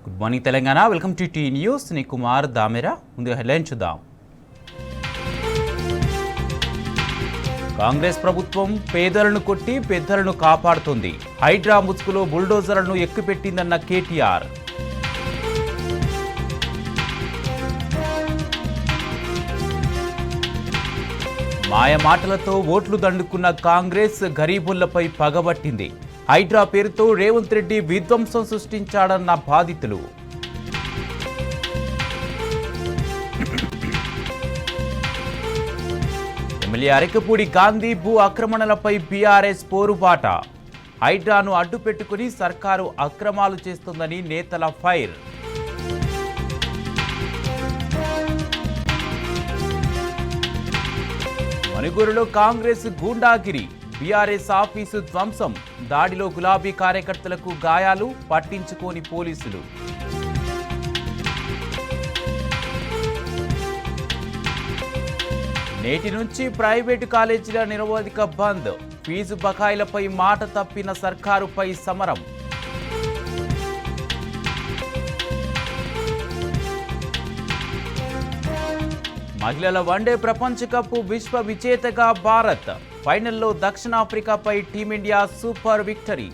Good morning Telangana. Welcome to T news. నీ కుమార్ దామెరా. ముందుగా headline చూద్దాం. కాంగ్రెస్ ప్రభుత్వం పేదలను కొట్టి పెద్దలను కాపాడుతుంది. హైడ్రా ముసుగులో బుల్డోజర్లను ఎక్కుపెట్టిందన్న కేటీఆర్. మాయ మాటలతో ఓట్లు దండుకున్న కాంగ్రెస్ గరీబులపై పగబట్టింది. హైడ్రా పేరుతో రేవంత్ రెడ్డి విధ్వంసం సృష్టించాడన్న బాధితులు. ఎమ్మెల్యే అరకపూడి గాంధీ భూ ఆక్రమణలపై బీఆర్ఎస్ పోరుబాట. హైడ్రాను అడ్డుపెట్టుకుని సర్కారు అక్రమాలు చేస్తుందని నేతల ఫైర్. మణిగూరులో కాంగ్రెస్ గూండాగిరి. బీఆర్ఎస్ ఆఫీసు ధ్వంసం. దాడిలో గులాబీ కార్యకర్తలకు గాయాలు, పట్టించుకోని పోలీసులు. నేటి నుంచి ప్రైవేటు కాలేజీల నిరవధిక బంద్. ఫీజు బకాయిలపై మాట తప్పిన సర్కారుపై సమరం. మహిళల వన్డే ప్రపంచ కప్ విశ్వ విజేతగా భారత్. ఫైనల్లో దక్షిణాఫ్రికాపై టీమిండియా సూపర్ విక్టరీ.